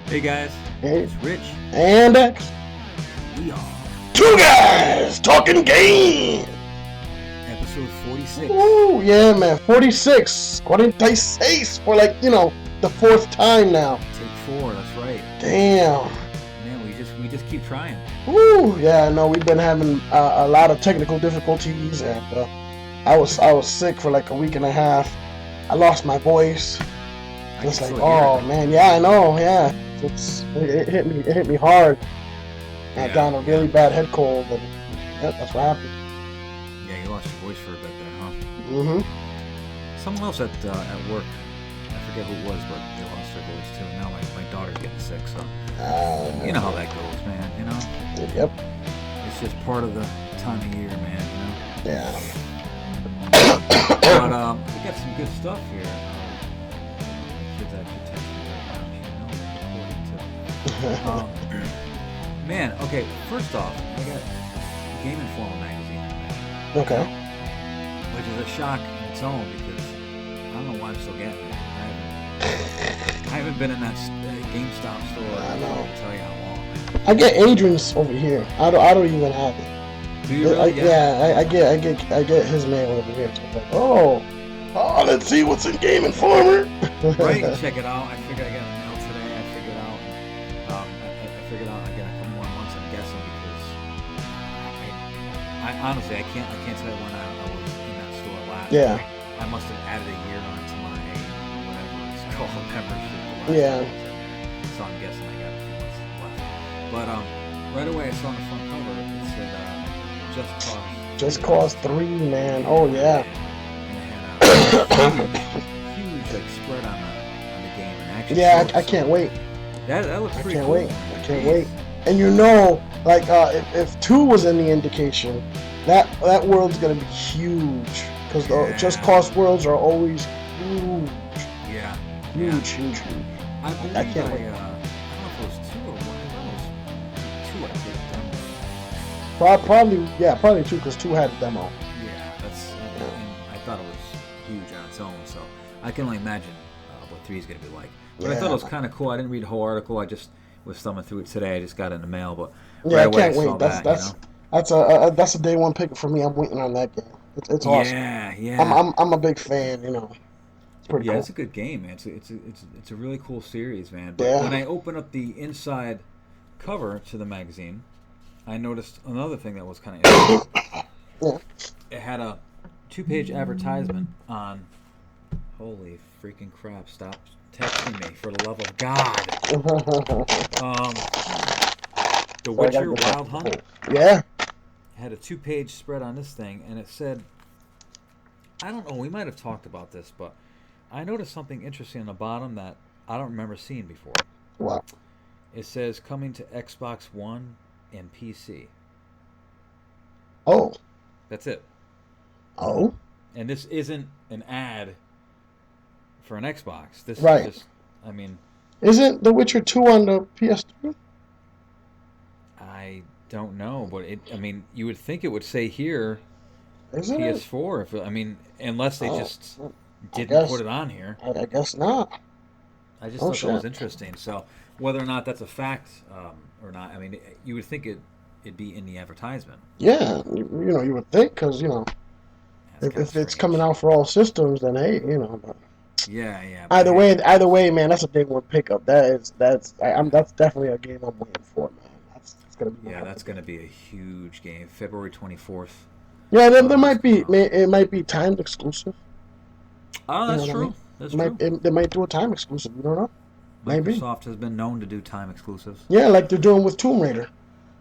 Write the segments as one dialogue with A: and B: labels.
A: Hey guys,
B: Hey,
A: it's Rich.
B: and X.
A: We are
B: Two guys talking games.
A: episode 46.
B: Ooh, yeah, man. 46. 46 for the fourth time now.
A: Take 4, that's right.
B: Damn.
A: Man, we just keep trying.
B: Ooh, yeah. No, we've been having a lot of technical difficulties, and I was sick for like a week and a half. I lost my voice.
A: I
B: It's
A: can
B: like,
A: still hear
B: oh
A: it.
B: man, yeah, I know, yeah. It hit me. It hit me hard. I got a really bad head cold, and yeah, that's what happened.
A: Yeah, you lost your voice for a bit there, huh?
B: Mm-hmm.
A: Someone else at work, I forget who it was, but they lost their voice too. Now my daughter's getting sick, so you know how that goes, man. You know,
B: Yep.
A: it's just part of the time of year, man. You know.
B: Yeah.
A: But we got some good stuff here. Kids actually text me right now. She knows I'm recording too. Man, okay. First off, I got Game Informer magazine,
B: Okay.
A: which is a shock in its own because I don't know why I'm still getting it. I haven't been in that GameStop store.
B: I know.
A: I'll tell you how long.
B: I get Adrian's over here. I don't even have it.
A: Do you really?
B: I get his mail over here. So it's like, oh, let's see what's in Game Informer.
A: Right, check it out. I figured I got a mail today. I figured out I got a couple more months. I'm guessing because I honestly I can't tell you when I was in that store last.
B: Yeah.
A: I must have added a year onto my whatever it's called membership.
B: Yeah.
A: So I'm guessing I got a few months left. But right away I saw on the front cover it said
B: Just Cause 3, man. Oh yeah.
A: And it had a huge like spread on the game and action.
B: Yeah, I can't wait.
A: That looks pretty cool.
B: I can't wait. And if 2 was in the indication, that world's gonna be huge because the Just Cause worlds are always huge.
A: Yeah.
B: Huge.
A: I believe
B: I can't wait.
A: I don't know if it was 2 or 1. I think it was 2. I did a demo.
B: Probably 2 because 2 had a demo.
A: Yeah, and I thought it was huge on its own, so I can only imagine what 3 is going to be like. But I thought it was kind of cool. I didn't read the whole article. I just was thumbing through it today. I just got it in the mail, but right away I can't wait.
B: That's a day one pick for me. I'm waiting on that game. It's awesome.
A: Yeah.
B: I'm a big fan. It's pretty cool.
A: It's a good game, man. It's a really cool series, man. But when I open up the inside cover to the magazine, I noticed another thing that was kind of interesting. It had a 2-page advertisement on. Holy freaking crap! Stop texting me for the love of God. The Witcher Wild Hunt.
B: Yeah.
A: Had a 2-page spread on this thing, and it said, I don't know, we might have talked about this, but I noticed something interesting on the bottom that I don't remember seeing before.
B: What?
A: It says coming to Xbox One and PC.
B: Oh.
A: That's it.
B: Oh.
A: And this isn't an ad for an Xbox. This
B: Right.
A: is just, I mean...
B: Isn't The Witcher 2 on the PS3?
A: I don't know, but you would think it would say here
B: Isn't
A: PS4.
B: it?
A: Unless they just didn't put it on here.
B: I guess not.
A: I just thought that was interesting. So whether or not that's a fact or not, you would think it'd be in the advertisement.
B: Yeah, you would think because if it's coming out for all systems, then hey, But
A: yeah.
B: Either way, man, that's a day one pickup. That's definitely a game I'm waiting for, man. That's gonna be.
A: Yeah, that's gonna be a huge game. February 24th.
B: Yeah, there might be it might be timed exclusive.
A: Oh, that's true. That's true.
B: They might do a time exclusive. You don't know.
A: Microsoft has been known to do time exclusives.
B: Yeah, like they're doing with Tomb Raider.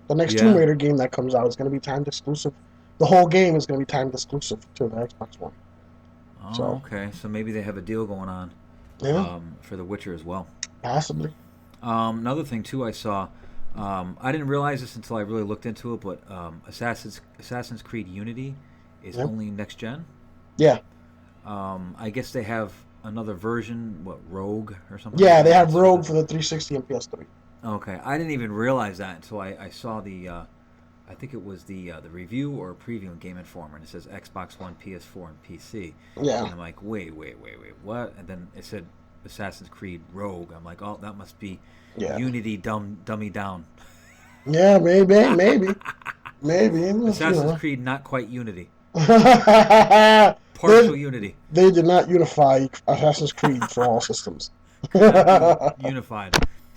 B: The next Tomb Raider game that comes out is going to be timed exclusive. The whole game is going to be timed exclusive to the Xbox One.
A: Oh, okay. So maybe they have a deal going on for The Witcher as well.
B: Possibly.
A: Another thing, too, I saw, I didn't realize this until I really looked into it, but Assassin's Creed Unity is only next gen.
B: Yeah.
A: I guess they have another version, Rogue or something?
B: Yeah, they have Rogue for the 360 and PS3.
A: Okay. I didn't even realize that until I saw the, I think it was the review or preview in Game Informer, and it says Xbox One, PS4, and PC.
B: Yeah.
A: And I'm like, wait, what? And then it said Assassin's Creed Rogue. I'm like, oh, that must be
B: Yeah.
A: Unity dummy down.
B: Yeah, maybe.
A: Assassin's Creed not quite Unity.
B: they,
A: Partial Unity.
B: They did not unify Assassin's Creed for all systems.
A: Could not be unified.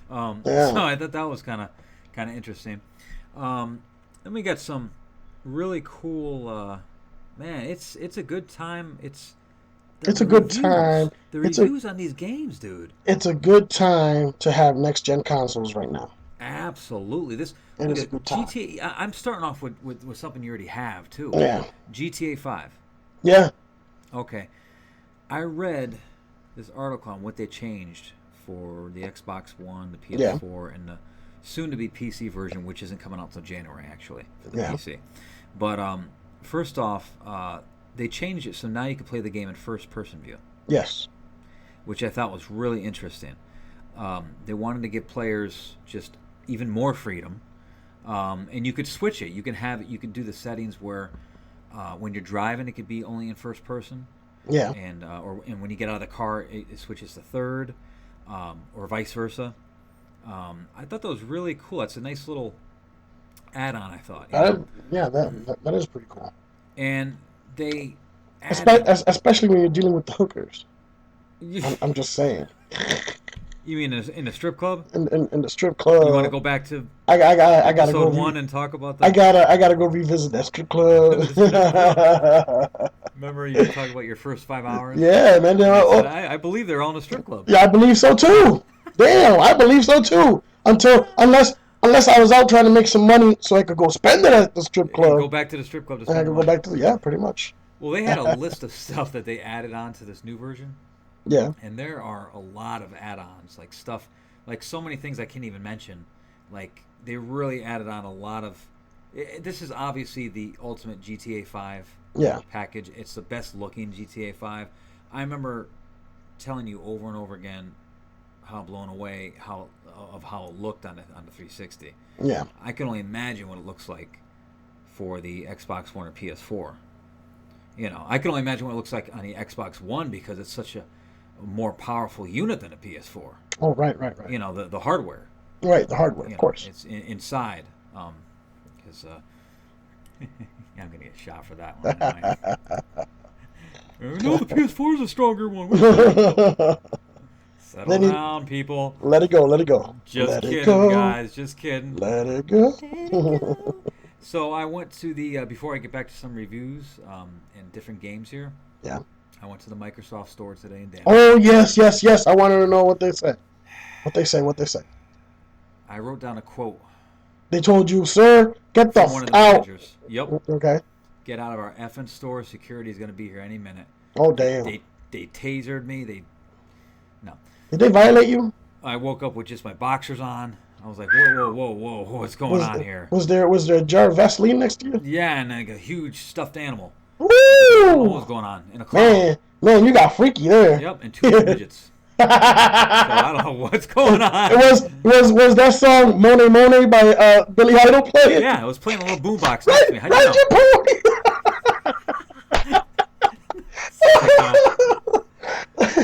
B: Yeah.
A: So I thought that was kind of interesting. Then we got some really cool. Man, it's a good time. It's
B: a good time.
A: The reviews on these games, dude.
B: It's a good time to have next gen consoles right now.
A: Absolutely, this
B: is a good time.
A: GTA. I'm starting off with something you already have too.
B: Yeah.
A: GTA 5.
B: Yeah.
A: Okay, I read this article on what they changed for the Xbox One, the PS4, and the soon-to-be PC version, which isn't coming out until January actually for the PC. But first off, they changed it so now you can play the game in first-person view.
B: Yes.
A: Which I thought was really interesting. They wanted to give players just even more freedom, and you could switch it. You can do the settings where when you're driving, it could be only in first person.
B: Yeah.
A: And when you get out of the car, it switches to third, or vice versa. I thought that was really cool. It's a nice little add-on. I thought.
B: That is pretty cool.
A: And they
B: especially when you're dealing with the hookers. I'm just saying.
A: You mean in a strip club?
B: In the strip club.
A: You want to go back to
B: I gotta
A: episode
B: go
A: 1 and talk about that?
B: I gotta go revisit that strip club.
A: Remember you were talking about your first 5 hours?
B: Yeah, man.
A: I believe they're all in a strip club.
B: Yeah, I believe so too. Damn, I believe so too. Unless I was out trying to make some money so I could go spend it at the strip club.
A: Go back to the strip club to spend
B: I could go back to pretty much.
A: Well, they had a list of stuff that they added on to this new version.
B: Yeah.
A: And there are a lot of add-ons, like stuff, like so many things I can't even mention. Like, they really added on a lot of... This is obviously the ultimate GTA 5 package. It's the best-looking GTA 5. I remember telling you over and over again how blown away how it looked on the 360.
B: Yeah.
A: I can only imagine what it looks like for the Xbox One or PS4. You know, I can only imagine what it looks like on the Xbox One because it's such a more powerful unit than a PS4.
B: Oh, right.
A: You know, the hardware.
B: Right, the hardware, of course.
A: It's inside. Because I'm going to get shot for that one. No, the PS4 is a stronger one. Settle down, people.
B: Let it go.
A: Just kidding, guys. Just kidding.
B: Let it go.
A: So I went to the, before I get back to some reviews and different games here.
B: Yeah.
A: I went to the Microsoft store today in Denver.
B: Oh, yes. I wanted to know what they said. What they say.
A: I wrote down a quote.
B: They told you, sir, get the
A: one of the
B: out.
A: Managers. Yep.
B: Okay.
A: Get out of our effing store. Security is going to be here any minute.
B: Oh, damn.
A: They tasered me. No.
B: Did they violate you?
A: I woke up with just my boxers on. I was like, whoa, what's going on here?
B: Was there a jar of Vaseline next to you?
A: Yeah, and like a huge stuffed animal.
B: Woo!
A: What was going on? In a cloud.
B: Man, you got freaky there.
A: Yep, and 2 midgets. So I don't know what's going on.
B: Was that song Monet Monet by Billy Idol playing?
A: Yeah, it was playing a little boombox next to me. How'd you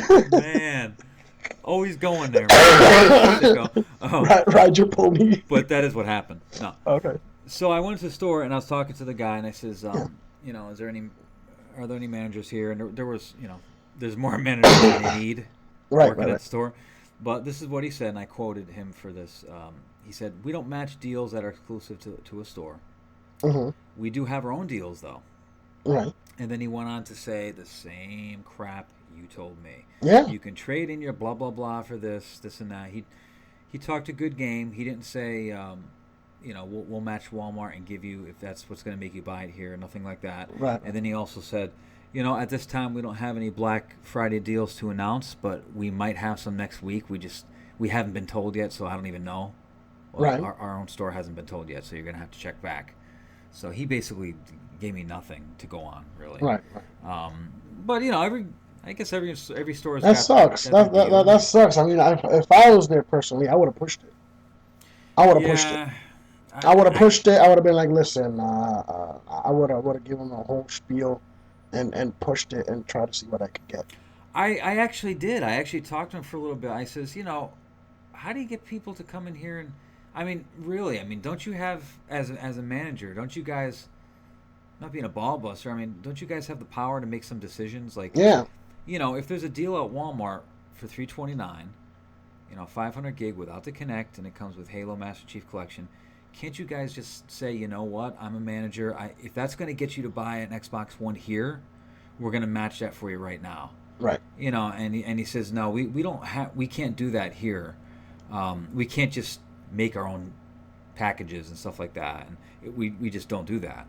A: know? Man. Always going there.
B: Ride your pony.
A: But that is what happened. No.
B: Okay.
A: So I went to the store and I was talking to the guy and I says, you know, are there any managers here? And there was, you know, there's more managers than they need working at the store. But this is what he said, and I quoted him for this. He said, "We don't match deals that are exclusive to a store.
B: Mm-hmm.
A: We do have our own deals, though."
B: Right.
A: And then he went on to say the same crap you told me.
B: Yeah.
A: You can trade in your blah, blah, blah for this and that. He talked a good game. He didn't say, you know, we'll match Walmart and give you, if that's what's going to make you buy it here, nothing like that.
B: Right.
A: And then he also said, you know, at this time we don't have any Black Friday deals to announce, but we might have some next week. We haven't been told yet, so I don't even know. Well,
B: right.
A: Our own store hasn't been told yet, so you're going to have to check back. So he basically gave me nothing to go on, really.
B: Right.
A: But you know, I guess every store has
B: that sucks. That sucks. I mean, if I was there personally, I would have pushed it. I would have pushed it. I would have pushed it. I would have been like, listen, I would have given them a whole spiel, and pushed it and tried to see what I could get.
A: I actually did. I actually talked to him for a little bit. I says, how do you get people to come in here and, I mean, really, I mean, don't you have, as a manager, don't you guys, not being a ball buster, I mean, don't you guys have the power to make some decisions? Like,
B: Yeah.
A: if there's a deal at Walmart for $329, 500 gig without the Connect, and it comes with Halo Master Chief Collection, can't you guys just say, you know what, I'm a manager. If that's going to get you to buy an Xbox One here, we're going to match that for you right now.
B: Right.
A: And he says, no, we can't do that here. We can't just make our own packages and stuff like that, and we just don't do that.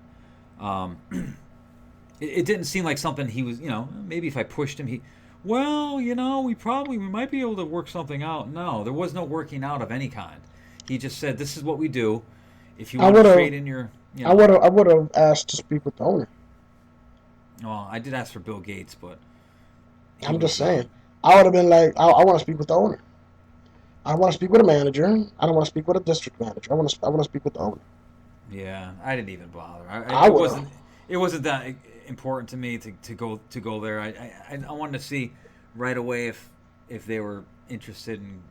A: It didn't seem like something he was, maybe if I pushed him, we might be able to work something out. No, there was no working out of any kind. He just said, this is what we do. If you want to trade in your,
B: I would have asked to speak with the owner.
A: Well, I did ask for Bill Gates, but
B: I'm just saying. I would have been like, I want to speak with the owner. I want to speak with a manager. I don't want to speak with a district manager. I want to speak with the owner.
A: Yeah, I didn't even bother. It wasn't that important to me to go there. I wanted to see right away if they were interested in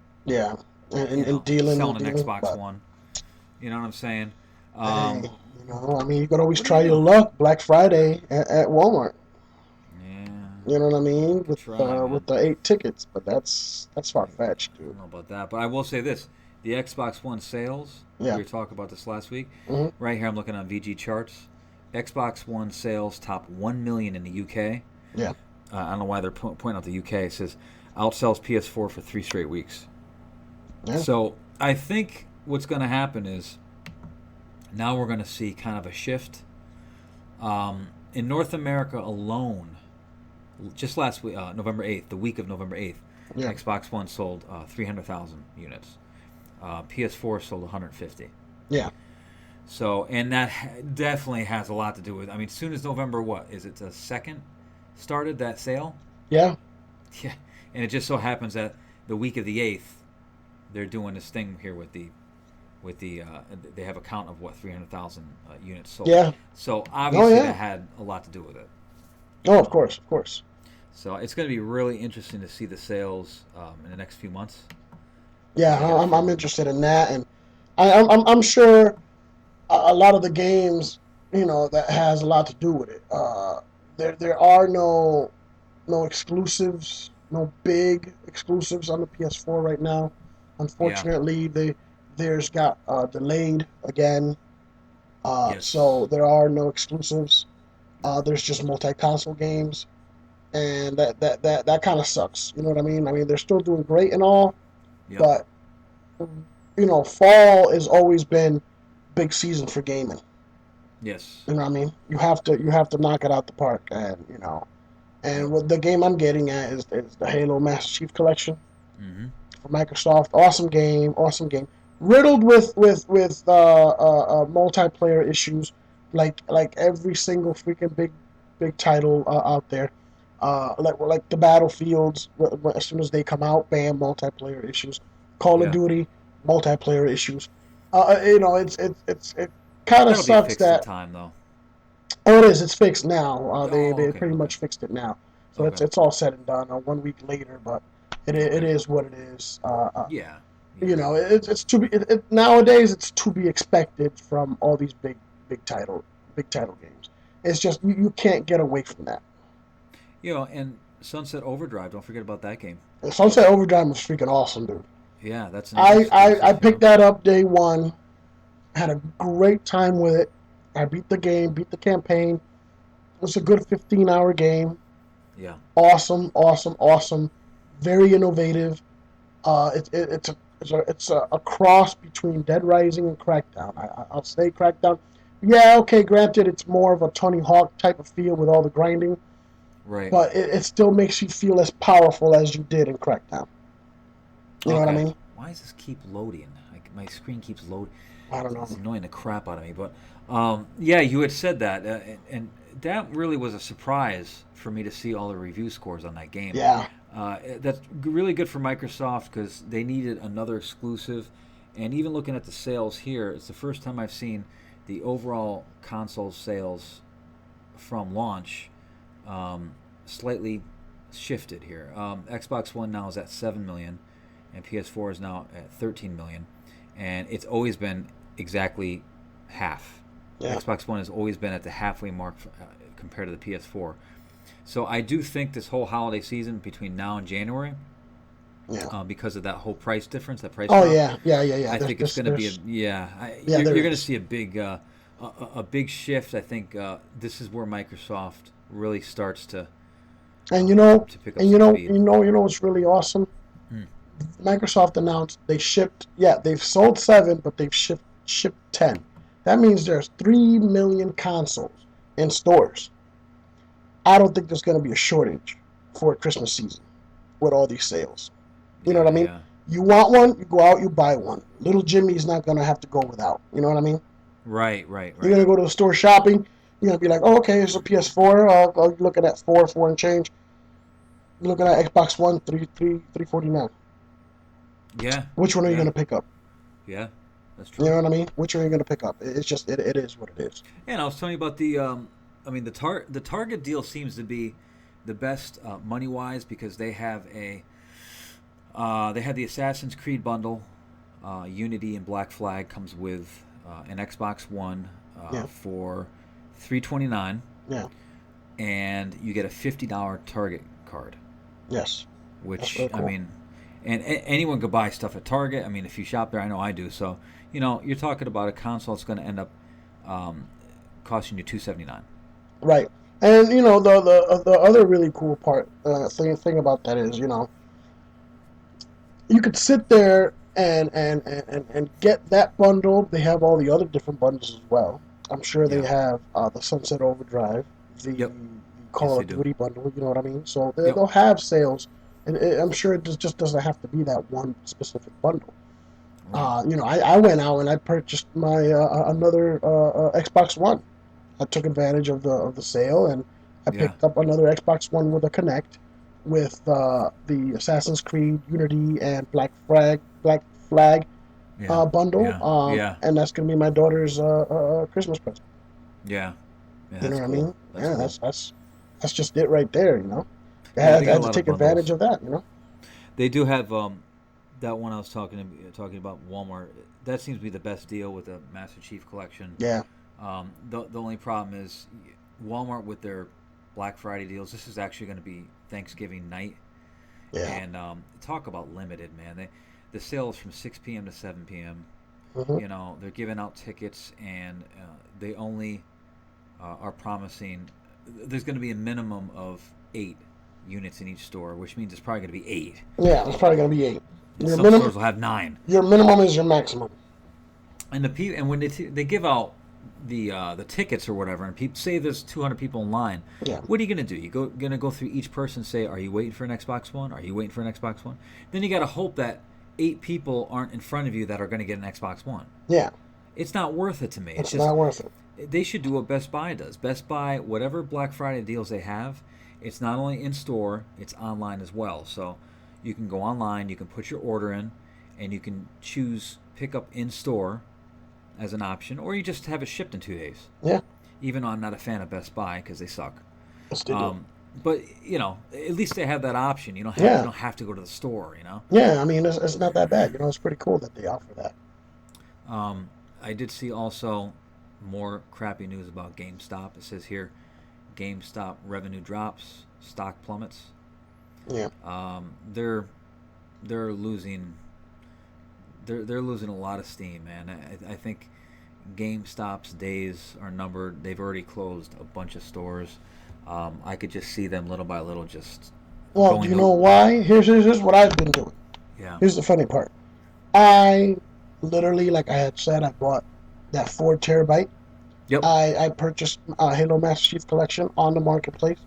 B: dealing
A: selling an Xbox One. You know what I'm saying?
B: I mean, you could always try your luck Black Friday at Walmart.
A: Yeah.
B: You know what I mean? With the 8 tickets, but that's far fetched, dude.
A: I don't know about that, but I will say this: the Xbox One sales.
B: Yeah.
A: We were talking about this last week.
B: Mm-hmm.
A: Right here, I'm looking on VG charts. Xbox One sales top 1 million in the UK.
B: Yeah.
A: I don't know why they're pointing out the UK. It says outsells PS4 for 3 straight weeks.
B: Yeah.
A: So I think what's going to happen is now we're going to see kind of a shift. In North America alone, just last week, November 8th, the week of November 8th, Xbox One sold 300,000 units. PS4 sold 150.
B: Yeah.
A: So, and that definitely has a lot to do with, I mean, as soon as November, what, is it the 2nd started that sale?
B: Yeah.
A: Yeah. And it just so happens that the week of the 8th, they're doing this thing here with the they have a count of 300,000 units sold.
B: Yeah.
A: So obviously that had a lot to do with it.
B: Oh, of course.
A: So it's going to be really interesting to see the sales in the next few months.
B: Yeah, I'm interested in that, and I'm sure a lot of the games, that has a lot to do with it. There are no exclusives, no big exclusives on the PS4 right now. Unfortunately, there's got delayed again.
A: Yes.
B: So there are no exclusives. There's just multi-console games, and that kind of sucks. You know what I mean? I mean, they're still doing great and all, but fall has always been big season for gaming.
A: Yes.
B: You know what I mean? You have to knock it out the park, and what the game I'm getting at is the Halo Master Chief Collection for Microsoft. Awesome game. Riddled with multiplayer issues, like every single freaking big title out there. Like the Battlefields, as soon as they come out, bam, multiplayer issues. Call of Duty, multiplayer issues. It kind of sucks
A: fixed
B: that.
A: In time though.
B: Oh, it is. It's fixed now. They pretty much fixed it now, so it's all said and done. 1 week later, but it is what it is. It's to be nowadays. It's to be expected from all these big title games. It's just you can't get away from that.
A: And Sunset Overdrive. Don't forget about that game.
B: Sunset Overdrive was freaking awesome, dude.
A: Yeah, that's.
B: I picked that up day one. Had a great time with it. I beat the game, beat the campaign. It was a good 15-hour game.
A: Yeah.
B: Awesome. Very innovative. It's a cross between Dead Rising and Crackdown. I'll say Crackdown. Yeah, okay, granted, it's more of a Tony Hawk type of feel with all the grinding.
A: Right.
B: But it still makes you feel as powerful as you did in Crackdown. You know what I mean?
A: Why does this keep loading? Like my screen keeps loading.
B: I don't know.
A: It's annoying the crap out of me. But you had said that, and that really was a surprise for me to see all the review scores on that game.
B: Yeah.
A: That's really good for Microsoft because they needed another exclusive. And even looking at the sales here, it's the first time I've seen the overall console sales from launch slightly shifted here. Xbox One now is at 7 million, and PS4 is now at 13 million, and it's always been exactly half.
B: Yeah.
A: Xbox One has always been at the halfway mark compared to the PS4. So I do think this whole holiday season between now and January, because of that whole price difference, that price drop.
B: Yeah.
A: I think it's going to be you're going to see a big shift. I think this is where Microsoft really starts to.
B: And
A: to pick up speed.
B: you know what's really awesome? Microsoft announced they've sold 7, but they've shipped 10. That means there's 3 million consoles in stores. I don't think there's going to be a shortage for Christmas season with all these sales. You know what I mean? Yeah. You want one, you go out, you buy one. Little Jimmy's not going to have to go without. You know what I mean?
A: Right.
B: You're going to go to the store shopping. You're going to be like, oh, okay, it's a PS4. I'll look at that 4 and change. You're looking at Xbox One, $349.
A: Yeah.
B: Which one are you going to pick up?
A: Yeah, that's true.
B: You know what I mean? Which one are you going to pick up? It's just, it is what it is.
A: And I was telling you about the Target deal seems to be the best money-wise because they have they have the Assassin's Creed bundle. Unity and Black Flag comes with an Xbox One for $329.
B: Yeah.
A: And you get a $50 Target card.
B: Yes.
A: Which,
B: really cool.
A: I mean, and anyone could buy stuff at Target. I mean, if you shop there, I know I do. So, you're talking about a console that's going to end up costing you $279.
B: Right. And, the other really cool part, thing about that is, you could sit there and get that bundle. They have all the other different bundles as well. I'm sure they have the Sunset Overdrive, the Call of Duty bundle, you know what I mean? So they'll have sales, and I'm sure it just doesn't have to be that one specific bundle. Right. I went out and I purchased my another Xbox One. I took advantage of the sale, and I picked up another Xbox One with a Kinect, with the Assassin's Creed Unity and Black Flag bundle. And that's gonna be my daughter's Christmas present.
A: Yeah.
B: You know what I mean?
A: That's cool.
B: That's just it right there. I had to take advantage of that.
A: They do have that one I was talking about, Walmart. That seems to be the best deal with the Master Chief Collection.
B: Yeah.
A: The only problem is Walmart with their Black Friday deals. This is actually going to be Thanksgiving night.
B: Yeah.
A: And talk about limited, man. The sales from 6 p.m. to 7 p.m.
B: Mm-hmm.
A: They're giving out tickets, and they only are promising. There's going to be a minimum of 8 units in each store, which means it's probably going to be 8.
B: Yeah, it's probably going to be 8.
A: Some stores will have 9.
B: Your minimum is your maximum.
A: And when they give out the tickets or whatever, and people say there's 200 people in line.
B: Yeah.
A: What are you gonna do? Gonna go through each person and say, "Are you waiting for an Xbox One? Are you waiting for an Xbox One?" Then you gotta hope that 8 people aren't in front of you that are gonna get an Xbox One.
B: Yeah.
A: It's not worth it to me.
B: It's not worth it.
A: They should do what Best Buy does. Best Buy, whatever Black Friday deals they have, it's not only in store, it's online as well. So you can go online, you can put your order in, and you can choose pick up in store as an option, or you just have it shipped in 2 days.
B: Yeah.
A: Even though I'm not a fan of Best Buy because they suck.
B: Yes, they do.
A: But at least they have that option. You don't have to go to the store.
B: Yeah, I mean it's not that bad. It's pretty cool that they offer that.
A: I did see also more crappy news about GameStop. It says here, GameStop revenue drops, stock plummets.
B: Yeah.
A: They're losing. They're losing a lot of steam, man. I think GameStop's days are numbered. They've already closed a bunch of stores. I could just see them little by little just.
B: Well, do you know why? Here's what I've been doing.
A: Yeah.
B: Here's the funny part. I literally, like I had said, I bought that 4 terabyte.
A: Yep.
B: I purchased Halo Master Chief Collection on the marketplace,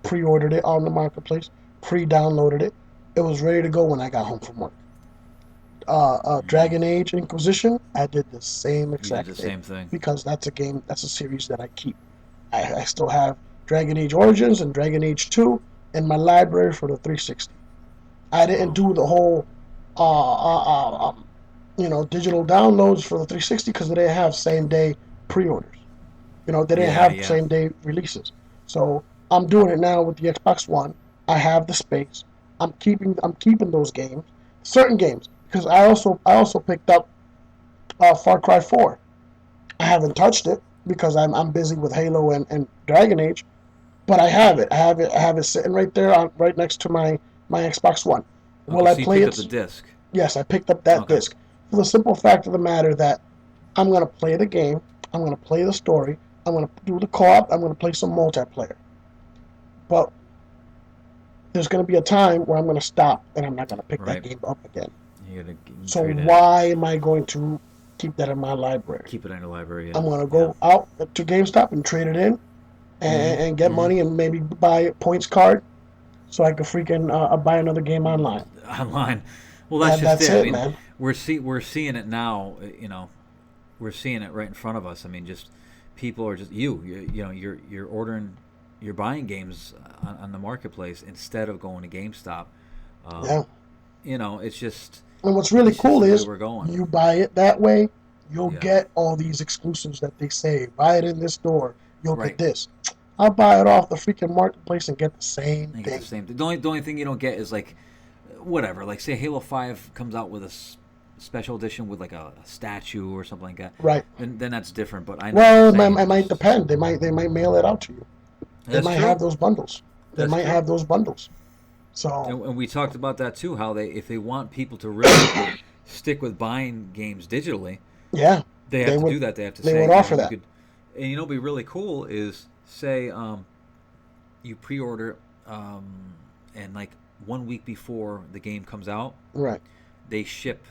B: pre-ordered it on the marketplace, pre-downloaded it. It was ready to go when I got home from work. Dragon Age Inquisition, I did the same exact thing.
A: Same thing.
B: Because that's a series that I keep. I still have Dragon Age Origins and Dragon Age 2 in my library for the 360. I didn't do the whole digital downloads for the 360 because they didn't have same day pre-orders. They didn't have same day releases. So I'm doing it now with the Xbox One. I have the space. I'm keeping those games, certain games, because I also picked up Far Cry 4. I haven't touched it because I'm busy with Halo and Dragon Age, but I have it. I have it sitting right there, right next to my Xbox One.
A: Okay,
B: Will I
A: so you
B: play
A: picked up the
B: it?
A: disc.
B: Yes, I picked up that
A: Okay.
B: disc for the simple fact of the matter that I'm gonna play the game. I'm gonna play the story. I'm gonna do the co-op. I'm gonna play some multiplayer. But there's gonna be a time where I'm gonna stop and I'm not gonna pick that
A: Right.
B: game up again.
A: You gotta
B: So
A: trade in.
B: why am I going to keep that in my library?
A: Keep it in the library. Yeah.
B: I'm gonna
A: Yeah.
B: go out to GameStop and trade it in and get
A: Mm-hmm.
B: money and maybe buy a points card so I could freaking buy another game online.
A: Online. Well, that's
B: And
A: just
B: that's
A: it. I
B: it,
A: mean,
B: man.
A: we're seeing it now. We're seeing it right in front of us. I mean, just people are just you're ordering, you're buying games on the marketplace instead of going to GameStop. Um,
B: Yeah.
A: it's just
B: And what's really
A: the
B: cool
A: way
B: is
A: we're going.
B: you buy it that way, you'll
A: Yeah.
B: get all these exclusives that they say. Buy it in this store, you'll get
A: Right.
B: this. I'll buy it off the freaking marketplace and get the same
A: I get the
B: thing.
A: same. The only thing you don't get is like whatever. Like say Halo 5 comes out with a special edition with like a statue or something like that.
B: Right.
A: Then that's different. But I know what you're
B: Well,
A: saying.
B: it might depend. They might mail it out to you. They
A: That's
B: might
A: true.
B: have those bundles. They
A: That's
B: might
A: true.
B: have those bundles. So
A: And we talked about that too. How if they want people to really stick with buying games digitally,
B: yeah,
A: they have
B: they
A: to
B: would
A: do that. They have to
B: they
A: say,
B: would offer
A: you
B: that.
A: could, and what'd be really cool is say you pre-order and like 1 week before the game comes out,
B: Right.
A: they ship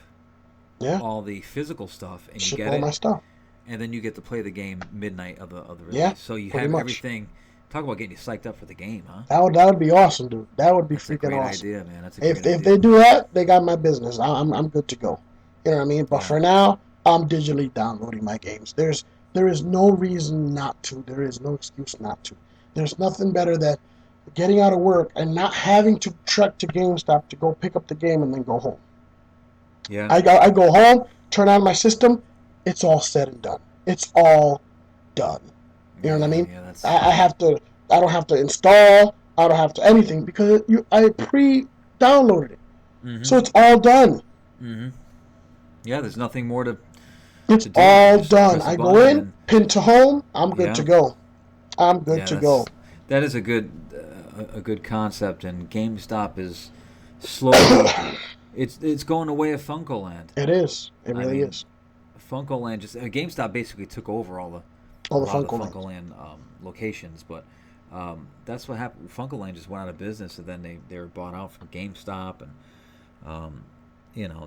B: Yeah.
A: all the physical stuff and you
B: Ship
A: get
B: all
A: it,
B: my stuff.
A: and then you get to play the game midnight of the
B: Yeah.
A: release. So you
B: Pretty
A: have
B: much.
A: everything. Talk about getting you psyched up for the game, huh?
B: That would be awesome, dude. That would be
A: That's a
B: freaking
A: great
B: awesome.
A: idea, man. That's a great
B: If
A: idea.
B: they do that, they got my business. I'm good to go. You know what I mean? But
A: Yeah.
B: for now, I'm digitally downloading my games. There is no reason not to. There is no excuse not to. There's nothing better than getting out of work and not having to trek to GameStop to go pick up the game and then go home.
A: Yeah.
B: I go home, turn on my system, it's all said and done. It's all done. You know what I
A: Yeah.
B: mean?
A: Yeah. That's.
B: I have to. I don't have to install. I don't have to anything because I pre-downloaded it,
A: Mm-hmm.
B: so it's all done.
A: Mm-hmm. Yeah. There's nothing more
B: It's
A: to do. You
B: all
A: just
B: done.
A: press a
B: I go
A: button and
B: in,
A: then
B: pin to home. I'm good to
A: yeah.
B: go. I'm good
A: Yeah.
B: to go.
A: That is a good concept, and GameStop is slowly. It's going the way of FuncoLand.
B: It is. It
A: I
B: really
A: mean,
B: is.
A: FuncoLand GameStop basically took over a
B: All the
A: lot of the
B: Funko Lands.
A: FuncoLand locations, but that's what happened. FuncoLand just went out of business, and then they were bought out from GameStop, and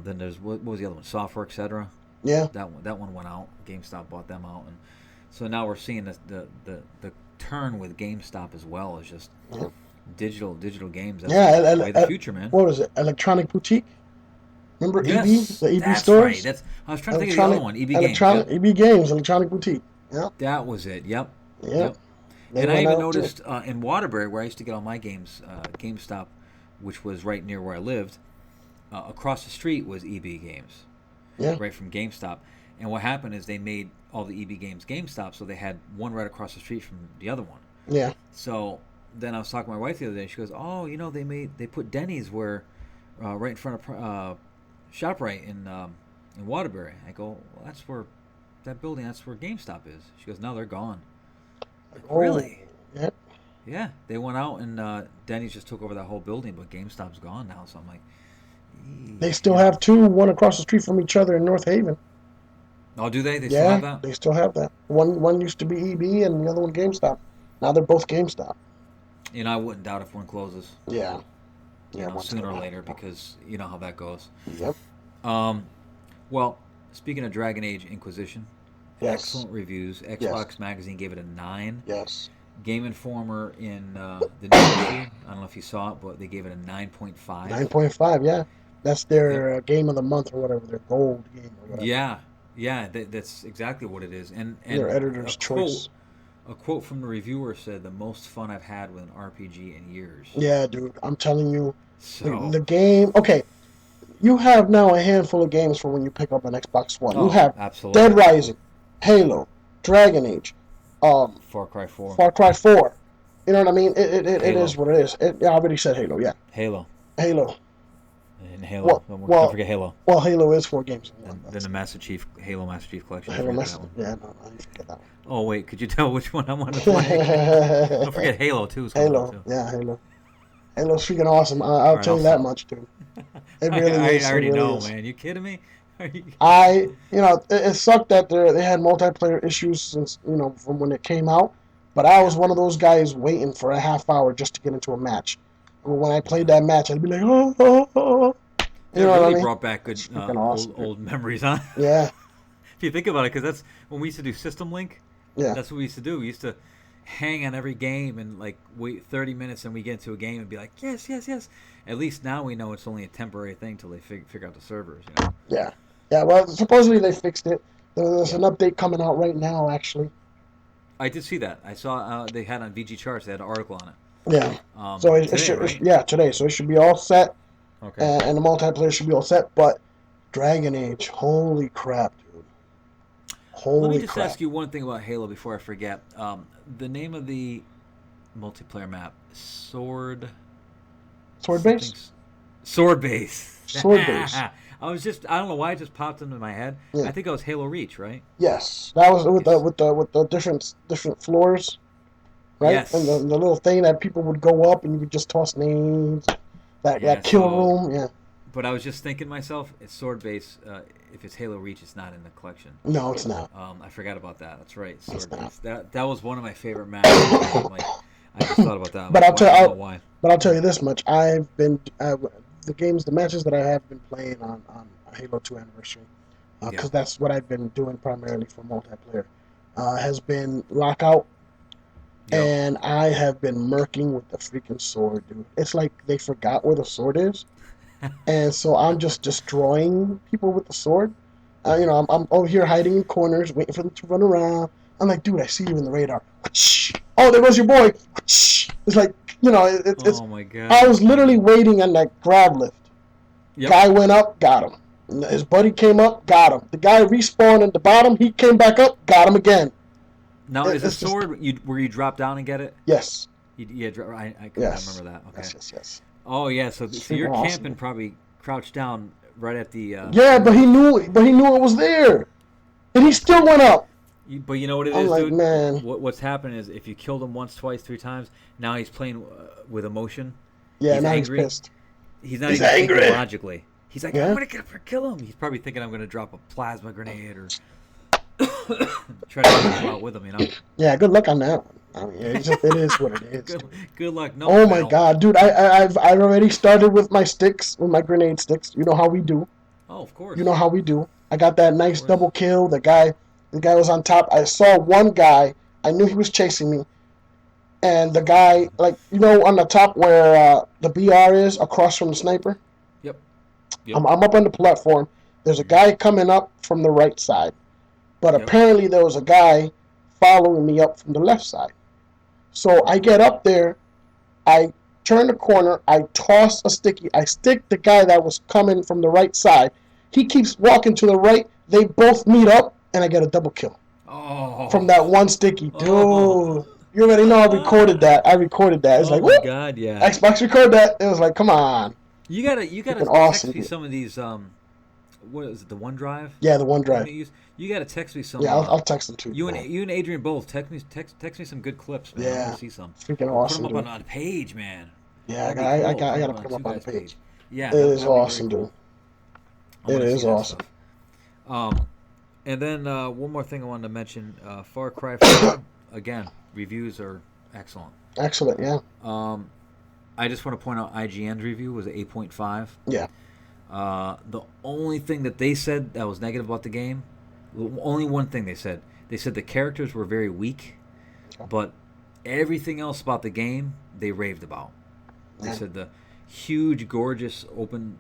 A: then there's what was the other one? Software, etc.
B: Yeah.
A: That one went out. GameStop bought them out, and so now we're seeing the turn with GameStop as well as just
B: Yeah.
A: digital games. That's
B: Yeah.
A: the way of the future, man.
B: What was it? Electronic Boutique. Remember EB?
A: Yes,
B: The EB
A: that's right.
B: stores.
A: I was trying to think of the other one. EB Games. Yep.
B: EB Games. Electronic Boutique. Yeah.
A: That was it. Yep.
B: Yeah.
A: Yep.
B: They
A: And I
B: went
A: even
B: out too.
A: noticed in Waterbury, where I used to get all my games, GameStop, which was right near where I lived, across the street was EB Games,
B: Yeah.
A: right from GameStop. And what happened is they made all the EB Games GameStop, so they had one right across the street from the other one.
B: Yeah.
A: So then I was talking to my wife the other day. She goes, "Oh, they put Denny's where right in front of ShopRite in Waterbury." I go, "Well, that's where that building. That's where GameStop is." She goes, "No, they're gone." Like,
B: Oh.
A: really?
B: Yeah.
A: Yeah, they went out and Denny's just took over that whole building, but GameStop's gone now. So I'm like,
B: They still
A: yeah.
B: have two, one across the street from each other in North Haven.
A: Oh, do they? They still have that?
B: They still have that. One used to be EB and the other one GameStop. Now they're both GameStop.
A: I wouldn't doubt if one closes.
B: Yeah. Yeah.
A: Sooner or later, because you know how that goes.
B: Yep.
A: Um, well, speaking of Dragon Age Inquisition,
B: Yes.
A: excellent reviews. Xbox
B: Yes.
A: Magazine gave it a 9.
B: Yes.
A: Game Informer in the new issue, I don't know if you saw it, but they gave it a 9.5.
B: 9.5. Yeah. That's their game of the month or whatever. Their gold game or whatever.
A: Yeah, that's exactly what it is. And
B: Their editor's choice.
A: A quote from the reviewer said, "The most fun I've had with an RPG in years."
B: Yeah, dude. I'm telling you,
A: So,
B: the game. Okay, you have now a handful of games for when you pick up an Xbox One. You have
A: absolutely.
B: Dead Rising, Halo, Dragon Age,
A: Far Cry 4.
B: Far Cry 4. You know what I mean? It is what it is. I already said Halo. Yeah.
A: Halo.
B: Halo.
A: And Halo. Don't forget Halo.
B: Well, Halo is 4 games in one.
A: And then the Master Chief Collection.
B: Halo Master. Yeah, no, I didn't forget that one.
A: Oh wait, could you tell which one I want to play? Don't forget Halo 2 is coming out too.
B: Yeah, Halo. Halo's freaking awesome. I'll tell you that much, dude. It really is.
A: I already know, man. You kidding me?
B: It sucked that they had multiplayer issues since, from when it came out. But I was one of those guys waiting for a half hour just to get into a match. When I played that match, I'd be like, oh, oh, oh.
A: You know really what I mean? Brought back good awesome, old memories, huh?
B: Yeah.
A: If you think about it, because that's when we used to do System Link.
B: Yeah.
A: That's what we used to do. We used to hang on every game and like wait 30 minutes and we get into a game and be like, yes, yes, yes. At least now we know it's only a temporary thing till they figure out the servers.
B: Yeah. Yeah, well, supposedly they fixed it. There's an update coming out right now, actually.
A: I did see that. I saw they had on VG Charts. They had an article on it.
B: Yeah. So it should, right? Today. So it should be all set. Okay. And the multiplayer should be all set. But Dragon Age, holy crap, dude.
A: Let me just ask you one thing about Halo before I forget. The name of the multiplayer map, Sword
B: Base?
A: Sword Base.
B: Sword Base.
A: I don't know why it just popped into my head. Yeah. I think it was Halo Reach, right?
B: Yes. That was with the different floors. Right?
A: Yes.
B: And the little thing that people would go up and you would just toss names. That kill room, yeah.
A: But I was just thinking to myself, it's Sword Base. If it's Halo Reach, it's not in the collection.
B: No, it's not.
A: I forgot about that. That's right, Sword Base. That was one of my favorite maps. I just thought about that.
B: But I'll tell you this much: I've been the matches that I have been playing on Halo 2 Anniversary, because that's what I've been doing primarily for multiplayer. Has been Lockout. Yep. And I have been murking with the freaking sword, dude. It's like they forgot where the sword is. And so I'm just destroying people with the sword. I'm over here hiding in corners, waiting for them to run around. I'm like, dude, I see you in the radar. Oh, there goes your boy. It's like, it's...
A: Oh, my God.
B: I was literally waiting on that grab lift. Yep. Guy went up, got him. His buddy came up, got him. The guy respawned at the bottom. He came back up, got him again.
A: Now, is the sword where you drop down and get it?
B: Yes.
A: I remember that. Okay.
B: Yes.
A: Oh, yeah. So you're camping probably crouched down right at the...
B: yeah, but he knew it was there. And he still went up.
A: But you know what it is, dude? Man. What's happening is if you killed him once, twice, 3 times, now he's playing with emotion.
B: Yeah, now he's pissed.
A: He's not even thinking logically. He's like, I'm going to get up and kill him. He's probably thinking I'm going to drop a plasma grenade or... try to get him out with him,
B: Yeah, good luck on that one. I mean, it is what it is.
A: Good luck. No.
B: Oh my God, dude! I've already started with my sticks, with my grenade sticks. You know how we do.
A: Oh, of course.
B: You know how we do. I got that nice double kill. The guy was on top. I saw one guy. I knew he was chasing me, and the guy, on the top where the BR is, across from the sniper.
A: Yep.
B: I'm up on the platform. There's a guy coming up from the right side. But apparently there was a guy following me up from the left side. So I get up there, I turn the corner, I toss a sticky, I stick the guy that was coming from the right side. He keeps walking to the right, they both meet up, and I get a double kill.
A: Oh.
B: From that one sticky. Dude, you already know I recorded that. It's like,
A: oh my God, yeah.
B: Xbox record that. It was like, come on.
A: You gotta text me some of these, what is it, the OneDrive?
B: Yeah, the OneDrive.
A: You gotta text me some.
B: Yeah, I'll text them too.
A: You and Adrian both text me some good clips, man.
B: Yeah,
A: I want to see some.
B: Freaking awesome.
A: Put them up on a page, man.
B: Yeah, I gotta put them up on the page.
A: Yeah,
B: it is awesome, dude. It is awesome.
A: And then one more thing I wanted to mention: Far Cry 4. Again, reviews are excellent.
B: Excellent, yeah.
A: I just want to point out IGN's review was 8.5.
B: Yeah.
A: The only thing that they said that was negative about the game. Only one thing they said. They said the characters were very weak, but everything else about the game they raved about. They said the huge, gorgeous open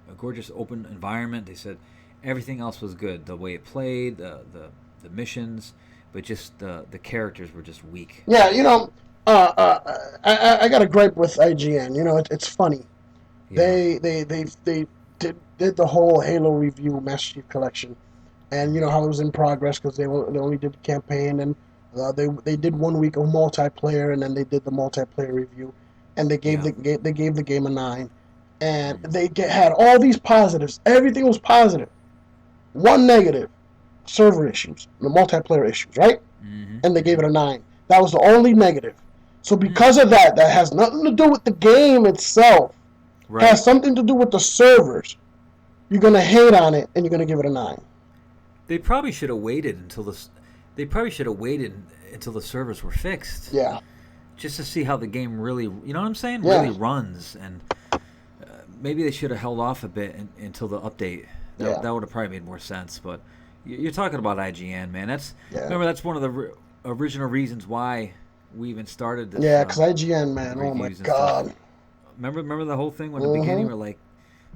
A: environment. They said everything else was good. The way it played, the missions, but just the characters were just weak.
B: Yeah, I got a gripe with IGN. It's funny. Yeah. They did the whole Halo review Master Chief Collection. And you know how it was in progress because they only did the campaign, and They did 1 week of multiplayer, and then they did the multiplayer review, and they gave the game a 9, and had all these positives. Everything was positive. One negative: server issues, the multiplayer issues, right? And they gave it a 9. That was the only negative. So because of that, that has nothing to do with the game itself. Right. Has something to do with the servers. You're gonna hate on it, and you're gonna give it a 9.
A: They probably should have waited until the servers were fixed.
B: Yeah.
A: Just to see how the game really, you know what I'm saying, really runs, and maybe they should have held off a bit until the update. That would have probably made more sense. But you're talking about IGN, man. Remember, that's one of the original reasons why we even started this.
B: Yeah, because IGN, man. Oh my God.
A: Remember the whole thing in the beginning, where like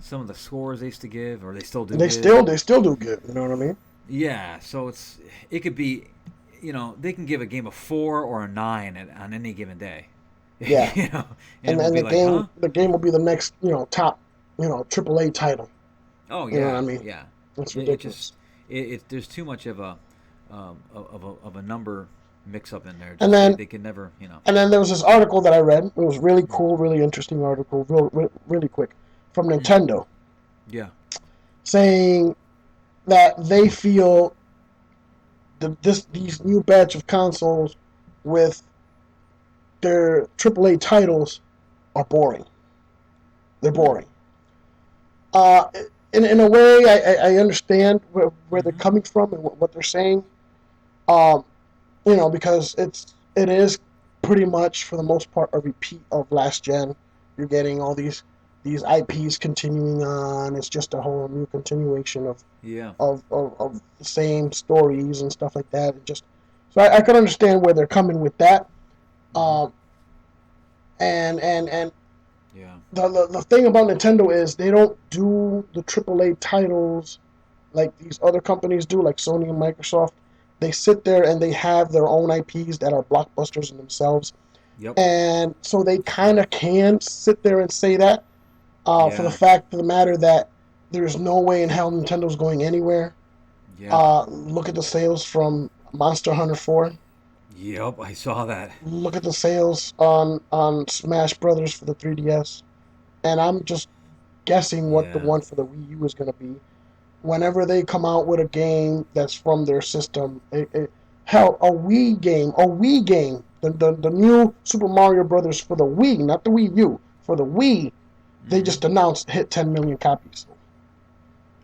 A: some of the scores they used to give, or they still do.
B: They still do good. You know what I mean?
A: Yeah. So it could be, they can give a game a 4 or a 9 on any given day.
B: Yeah. and then the game will be the next top AAA title.
A: Oh yeah.
B: You know what I mean?
A: Yeah.
B: It's ridiculous.
A: There's too much of a number mix up in there.
B: And then
A: they can never,
B: And then there was this article that I read. It was really cool, really interesting article, really quick, from Nintendo.
A: Yeah.
B: Saying that they feel these new batch of consoles with their AAA titles are boring. They're boring. In a way, I understand where they're coming from and what they're saying. Because it is pretty much, for the most part, a repeat of last gen. You're getting all these IPs continuing on. It's just a whole new continuation of the same stories and stuff like that. So I can understand where they're coming with that. The thing about Nintendo is they don't do the AAA titles like these other companies do, like Sony and Microsoft. They sit there and they have their own IPs that are blockbusters in themselves.
A: Yep.
B: And so they kind of can sit there and say that for the fact of the matter that there's no way in hell Nintendo's going anywhere.
A: Yeah.
B: Look at the sales from Monster Hunter 4.
A: Yep, I saw that.
B: Look at the sales on Smash Brothers for the 3DS. And I'm just guessing what the one for the Wii U is going to be. Whenever they come out with a game that's from their system, hell, a Wii game, the new Super Mario Brothers for the Wii, not the Wii U, for the Wii, they just announced hit 10 million copies.
A: Oh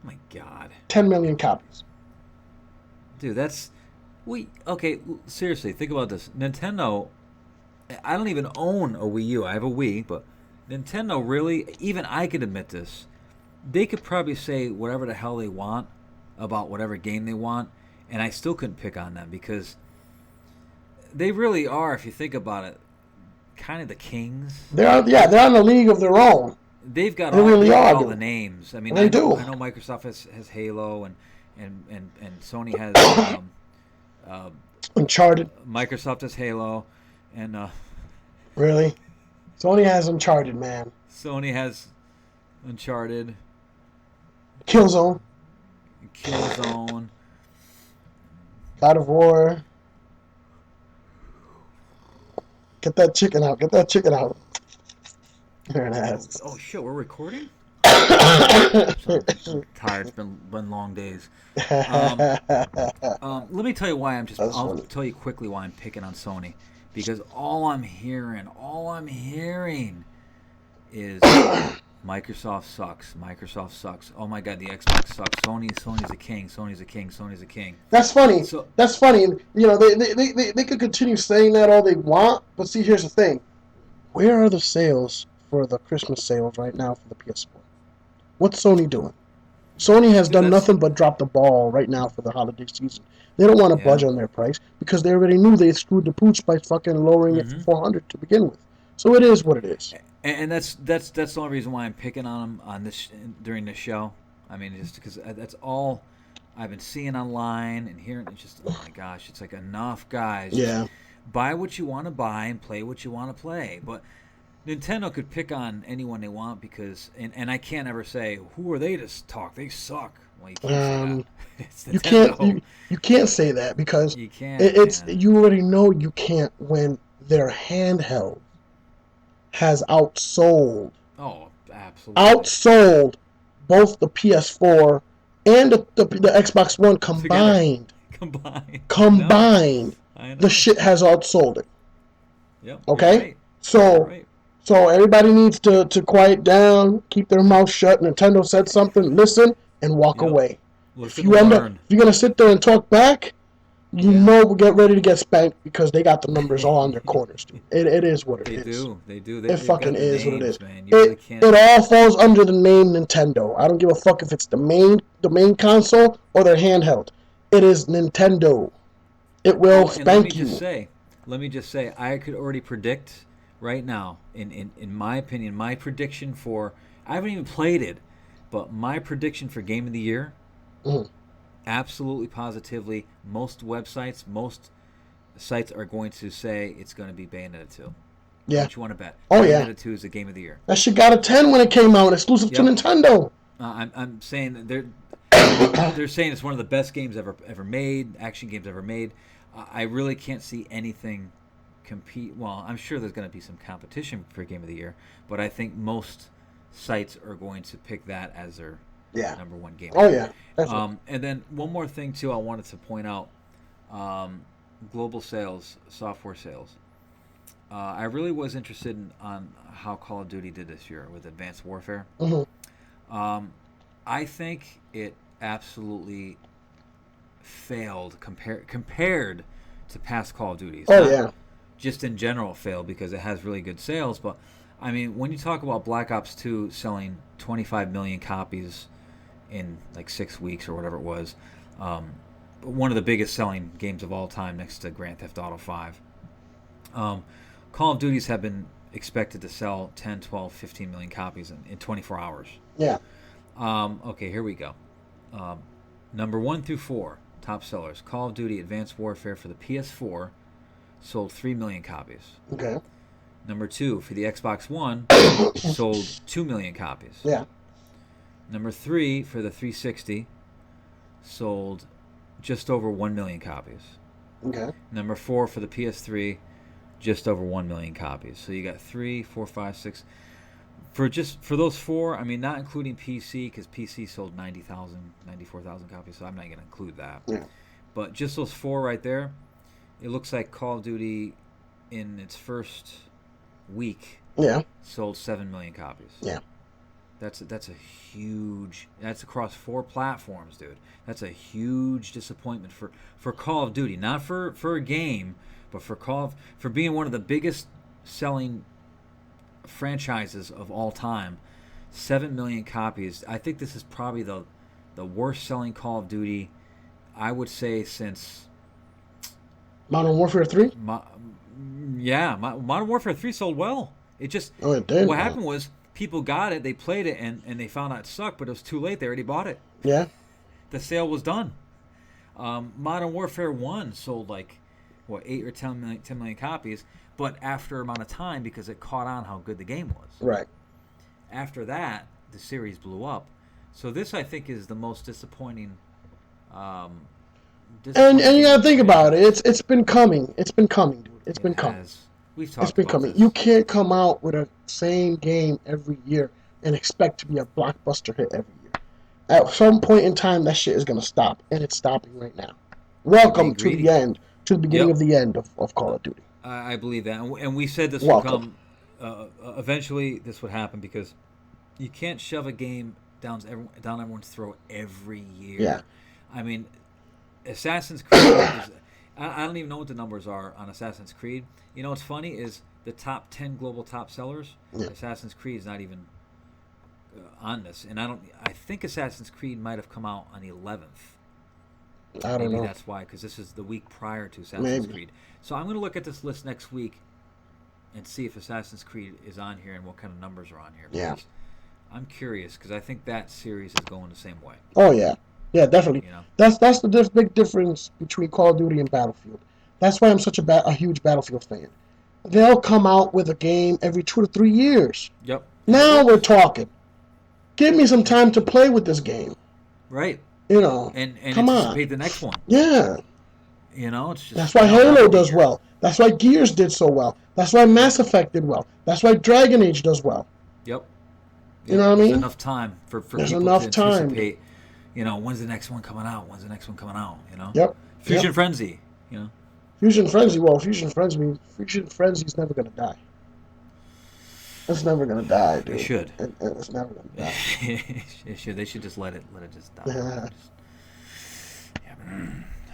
A: my God.
B: 10 million copies.
A: Dude, okay, seriously, think about this. Nintendo, I don't even own a Wii U. I have a Wii, but Nintendo really, even I could admit this, they could probably say whatever the hell they want about whatever game they want, and I still couldn't pick on them because they really are, if you think about it, kind of the kings.
B: They're in a league of their own.
A: They've got all the names. I mean, I know Microsoft has Halo and Sony has
B: Uncharted.
A: Microsoft has Halo, and
B: really, Sony has Uncharted, man.
A: Sony has Uncharted.
B: Killzone. God of War. Get that chicken out. There it is.
A: Oh shit, we're recording? I'm tired. It's been long days. Let me tell you why I'll tell you quickly why I'm picking on Sony, because all I'm hearing is Microsoft sucks. Oh my God, the Xbox sucks. Sony's a king.
B: That's funny. That's funny. They could continue saying that all they want, but see, here's the thing. Where are the sales for the Christmas sales right now for the PS4? What's Sony doing? Sony has done nothing but drop the ball right now for the holiday season. They don't want to budge on their price because they already knew they screwed the pooch by fucking lowering it for $400 to begin with. So it is what it is.
A: And that's the only reason why I'm picking on them on this during this show. I mean, just because that's all I've been seeing online and hearing. It's just, oh my gosh, it's like enough, guys.
B: Yeah.
A: Buy what you want to buy and play what you want to play. But Nintendo could pick on anyone they want because, and I can't ever say who are they to talk. They suck. Well, you can't say that. It's
B: You can't
A: Nintendo.
B: you can't say that because
A: You can't,
B: it's
A: man.
B: you already know you can't when their handheld has
A: Oh, absolutely.
B: both the PS4 and the Xbox One
A: Together,
B: combined.
A: combined. I know.
B: Combined,
A: I
B: the
A: know.
B: shit has outsold it.
A: Yep, you're
B: Okay,
A: right. You're
B: so
A: right.
B: everybody needs to quiet down, keep their mouth shut. Nintendo said something, listen, and walk
A: Yep.
B: away.
A: Listen and
B: If
A: learn.
B: you're gonna sit there and talk back, you
A: Yeah.
B: know we'll get ready to get spanked because they got the numbers all on their corners, dude. It is what it
A: They
B: is.
A: do. They do.
B: It
A: They've
B: fucking
A: got the
B: is what it is.
A: names, man. You really can't.
B: It all falls under the name Nintendo. I don't give a fuck if it's the main console or their handheld. It is Nintendo. It will
A: Oh, and
B: spank you.
A: let me just say, I could already predict right now, in my opinion, my prediction for, I haven't even played it, but my prediction for Game of the Year,
B: Mhm.
A: absolutely positively, most websites, most sites are going to say it's going to be Bayonetta 2. How
B: Yeah.
A: much you want to bet?
B: Oh yeah.
A: Bayonetta 2 is the Game of the Year.
B: That shit got a 10 when it came out, exclusive to
A: Yep.
B: Nintendo.
A: I'm saying that they're saying it's one of the best games ever made, action games ever made. I really can't see anything compete. Well, I'm sure there's going to be some competition for Game of the Year, but I think most sites are going to pick that as their
B: Yeah.
A: number one game.
B: Oh yeah. Definitely.
A: And then one more thing too, I wanted to point out: global sales, software sales. I really was interested on how Call of Duty did this year with Advanced Warfare.
B: Hmm.
A: I think it absolutely failed compared to past Call of Duties.
B: Oh
A: Not
B: yeah.
A: just in general failed because it has really good sales, but I mean when you talk about Black Ops 2 selling 25 million copies in like 6 weeks or whatever it was, one of the biggest selling games of all time next to Grand Theft Auto 5. Call of Duties have been expected to sell 10, 12, 15 million copies in 24 hours.
B: Yeah.
A: Okay, here we go. Number 1 through 4, top sellers. Call of Duty Advanced Warfare for the PS4 sold 3 million copies.
B: Okay.
A: Number 2, for the Xbox One, sold 2 million copies.
B: Yeah.
A: Number 3, for the 360, sold just over 1 million copies.
B: Okay.
A: Number 4, for the PS3, just over 1 million copies. So you got 3, 4, 5, 6. For those 4, I mean, not including PC, because PC sold 90,000, 94,000 copies, so I'm not going to include that.
B: Yeah.
A: But just those 4 right there, it looks like Call of Duty in its first week
B: Yeah.
A: sold 7 million copies.
B: Yeah.
A: That's a huge. That's across 4 platforms, dude. That's a huge disappointment for Call of Duty, not for a game, but for being one of the biggest selling franchises of all time. 7 million copies. I think this is probably the worst selling Call of Duty, I would say, since
B: Modern Warfare 3?
A: Modern Warfare 3 sold well. It just,
B: Oh, it did.
A: what happened was people got it, they played it, and they found out it sucked, but it was too late. They already bought it.
B: Yeah.
A: The sale was done. Modern Warfare 1 sold like, 8 or 10 million copies, but after a amount of time because it caught on how good the game was.
B: Right.
A: After that, the series blew up. So this, I think, is the most disappointing.
B: And you gotta think about it. It's been coming. It's been coming, dude. It's been coming.
A: We've talked
B: It's been
A: about
B: coming.
A: this.
B: You can't come out with a same game every year and expect to be a blockbuster hit every year. At some point in time, that shit is gonna stop, and it's stopping right now. Welcome to the end, to the beginning of the end of Call of Duty.
A: I believe that, and we said this
B: Welcome.
A: would come. Eventually, this would happen because you can't shove a game down everyone's throat every year.
B: Yeah.
A: I mean, Assassin's Creed is. I don't even know what the numbers are on Assassin's Creed. You know what's funny is the top 10 global top sellers.
B: Yeah.
A: Assassin's Creed is not even on this, and I think Assassin's Creed might have come out on the 11th.
B: I don't know.
A: Maybe that's why, because this is the week prior to Assassin's Creed. So I'm going to look at this list next week and see if Assassin's Creed is on here and what kind of numbers are on here.
B: Yeah.
A: I'm curious because I think that series is going the same way.
B: Oh yeah, yeah, definitely.
A: You know?
B: That's the big difference between Call of Duty and Battlefield. That's why I'm such a huge Battlefield fan. they'll come out with a game every 2 to 3 years.
A: Yep.
B: Now we're talking. Give me some time to play with this game.
A: Right.
B: You know,
A: and
B: come
A: anticipate
B: on.
A: the next one.
B: Yeah.
A: You know, it's just
B: that's why Halo does well. That's why Gears did so well. That's why Mass Effect did well. That's why Dragon Age does well.
A: Yep.
B: You know what I mean?
A: There's enough time for
B: There's
A: people
B: enough
A: to
B: time.
A: anticipate. You know, when's the next one coming out? When's the next one coming out? You know.
B: Yep.
A: Fusion Frenzy. You know.
B: Fusion Frenzy. Well, Fusion Frenzy's never gonna die. It's never gonna die, dude.
A: It should.
B: It's never gonna die.
A: It should. They should just let it just die.
B: Yeah.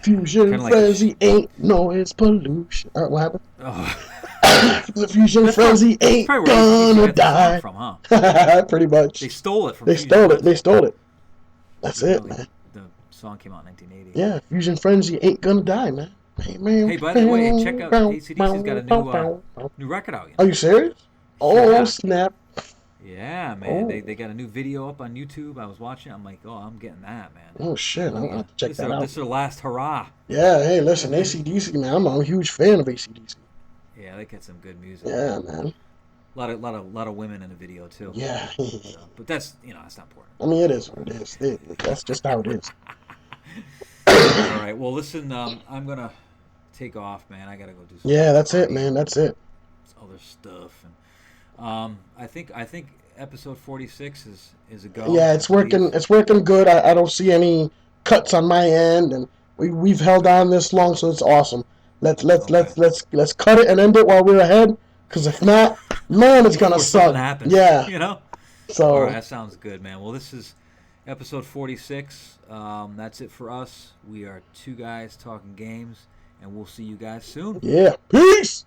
B: Fusion Frenzy ain't noise pollution. What happened?
A: Oh.
B: The Fusion Frenzy ain't gonna die.
A: From, huh?
B: Pretty much.
A: They stole it from.
B: They stole it. That's it, man.
A: The song came out in 1980.
B: Yeah, Fusion Frenzy ain't gonna die, man.
A: Hey, by the way, check out AC/DC's got a new record out.
B: Are you serious? Oh, snap.
A: Yeah, man. Oh. They got a new video up on YouTube. I was watching. I'm like, oh, I'm getting that, man.
B: Oh, shit. I'll have to check that out.
A: This is their last hurrah.
B: Yeah, hey, listen, AC/DC, man. I'm a huge fan of AC/DC.
A: Yeah, they get some good music.
B: Yeah, man.
A: A lot of women in the video, too.
B: Yeah.
A: But that's not important.
B: I mean, it is what it is. That's just how it is.
A: All right. Well, listen, I'm going to take off, man. I got to go do something.
B: Yeah, that's it, man. That's it.
A: Other stuff. And I think episode 46 is a go.
B: Yeah, it's working. It's working good. I don't see any cuts on my end, and we've held on this long, so it's awesome. Let's cut it and end it while we're ahead, because if not, man, it's gonna suck.
A: Happens,
B: yeah,
A: you know.
B: So
A: all right, that sounds good, man. Well, this is episode 46. That's it for us. We are two guys talking games, and we'll see you guys soon.
B: Yeah, peace.